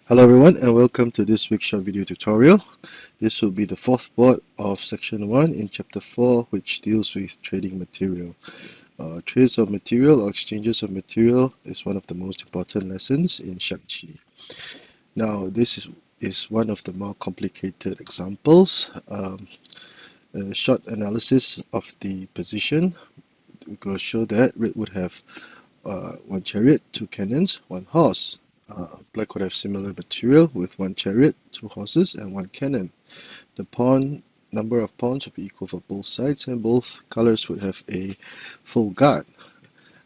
Hello everyone and welcome to this week's short video tutorial. This will be the fourth part of section 1 in chapter 4, which deals with trading material. Trades of material or exchanges of material is one of the most important lessons in Xiangqi. Now this is one of the more complicated examples. A short analysis of the position will show that red would have one chariot, two cannons, one horse. Black would have similar material with one chariot, two horses, and one cannon. The pawn number of pawns would be equal for both sides, and both colors would have a full guard.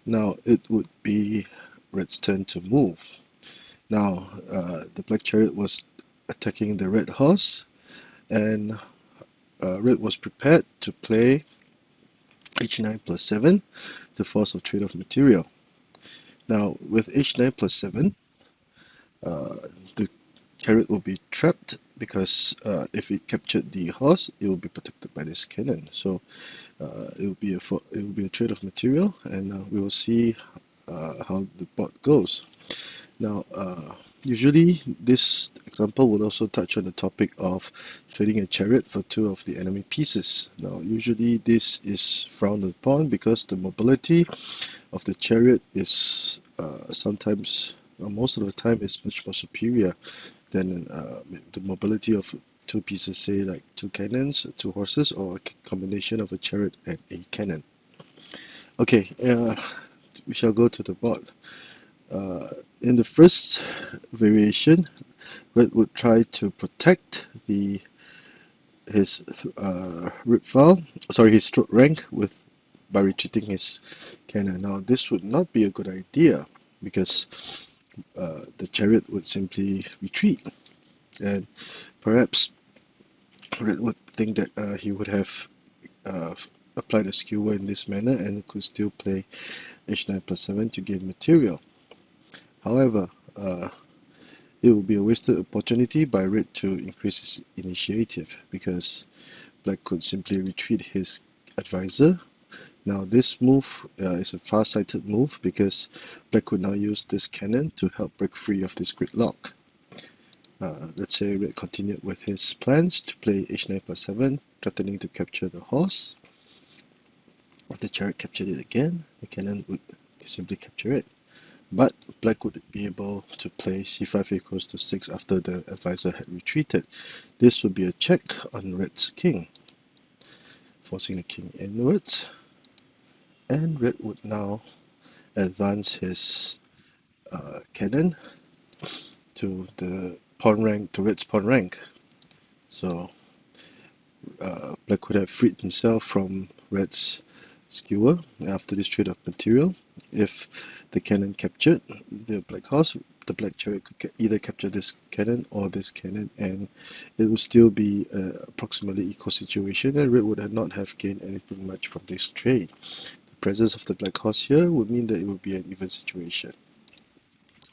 Now it would be red's turn to move. Now the black chariot was attacking the red horse, and red was prepared to play h9 plus 7 to force a trade of material. Now with h9 plus 7, the chariot will be trapped because if it captured the horse, it will be protected by this cannon. So it will be a trade of material, and we will see how the board goes. Now, usually this example will also touch on the topic of trading a chariot for two of the enemy pieces. Now, usually this is frowned upon because the mobility of the chariot is sometimes, most of the time, is much more superior than the mobility of two pieces, say like two cannons, two horses, or a combination of a chariot and a cannon. Okay, we shall go to the board. In the first variation, red would try to protect his his throat rank by retreating his cannon. Now this would not be a good idea because the chariot would simply retreat, and perhaps red would think that he would have applied a skewer in this manner and could still play h9 plus 7 to gain material. However, it would be a wasted opportunity by red to increase his initiative because black could simply retreat his advisor. Now this move is a far-sighted move because black could now use this cannon to help break free of this gridlock. Let's say red continued with his plans to play h9 plus 7, threatening to capture the horse. If the chariot captured it again, the cannon would simply capture it. But black would be able to play c5 equals to 6 after the advisor had retreated. This would be a check on red's king, forcing the king inwards. And red would now advance his cannon to the pawn rank, to red's pawn rank. So black could have freed himself from red's skewer after this trade of material. If the cannon captured the black horse, the black chariot could either capture this cannon or this cannon, and it would still be approximately equal situation, and red would not have gained anything much from this trade. The presence of the black horse here would mean that it would be an even situation.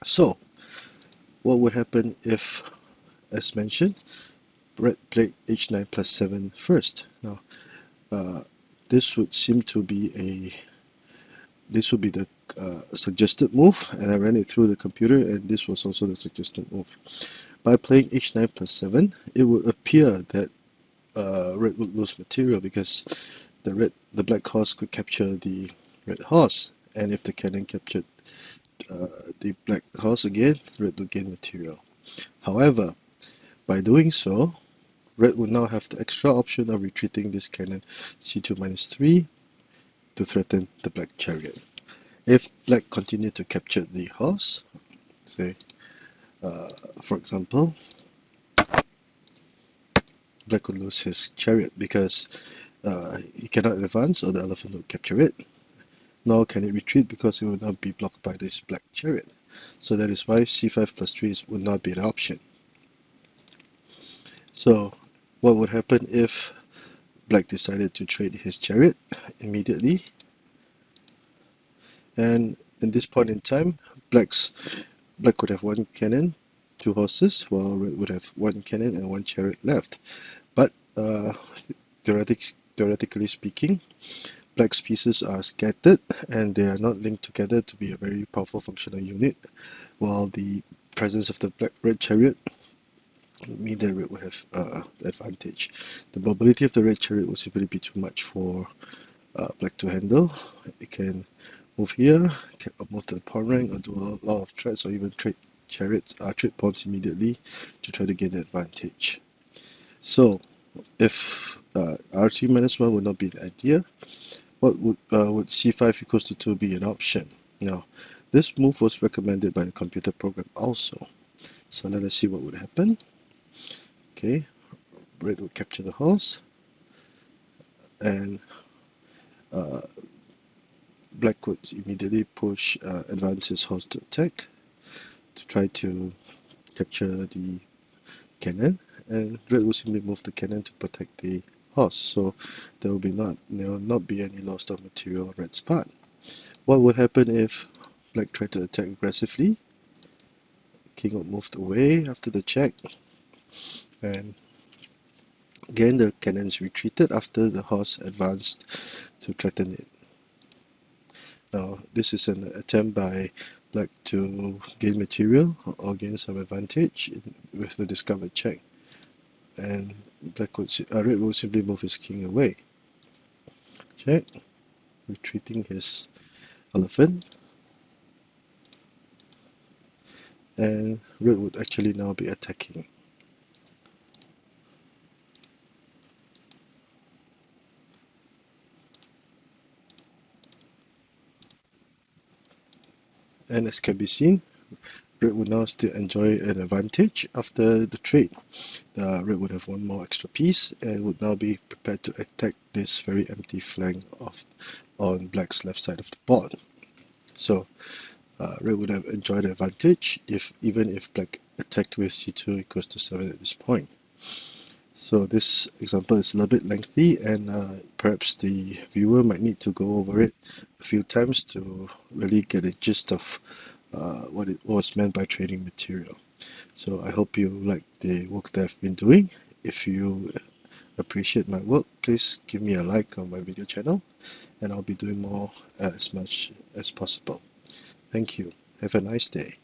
So, what would happen if, as mentioned, red played h9 plus 7 first? Now, this would seem to be this would be the suggested move, and I ran it through the computer, and this was also the suggested move. By playing h9 plus 7, it would appear that red would lose material because the black horse could capture the red horse, and if the cannon captured the black horse again, red would gain material. However, by doing so, red would now have the extra option of retreating this cannon c2 minus 3 to threaten the black chariot. If black continued to capture the horse, say, for example, black could lose his chariot because he cannot advance or the elephant will capture it, nor can it retreat because it will not be blocked by this black chariot. So that is why c5 plus 3 would not be an option. So what would happen if black decided to trade his chariot immediately? And in this point in time, black could have one cannon, two horses, while red would have one cannon and one chariot left. But theoretically speaking, black's pieces are scattered and they are not linked together to be a very powerful functional unit, while the presence of the red chariot would mean that red would have the advantage. The mobility of the red chariot would simply be too much for black to handle. It can move here, can move to the pawn rank, or do a lot of threats, or even trade trade pawns immediately to try to gain the advantage. So, if R3 minus 1 would not be the idea, what would c5 equals to 2 be an option? Now, this move was recommended by the computer program also. So let us see what would happen. Okay, red would capture the horse, and uh, black would immediately push advance his horse to attack to try to capture the cannon, and red will simply move the cannon to protect the horse. So there will not be any loss of material on red's part. What would happen if black tried to attack aggressively? King would move away after the check, and again the cannons retreated after the horse advanced to threaten it. Now this is an attempt by black to gain material or gain some advantage with the discovered check, and red will simply move his king away. Check, retreating his elephant, and red would actually now be attacking. And as can be seen, red would now still enjoy an advantage after the trade. Red would have one more extra piece and would now be prepared to attack this very empty flank on black's left side of the board. So red would have enjoyed the advantage even if black attacked with c2 equals to 7 at this point. So this example is a little bit lengthy, and perhaps the viewer might need to go over it a few times to really get a gist of what it was meant by trading material. So I hope you like the work that I've been doing. If you appreciate my work, please give me a like on my video channel, and I'll be doing more as much as possible. Thank you. Have a nice day.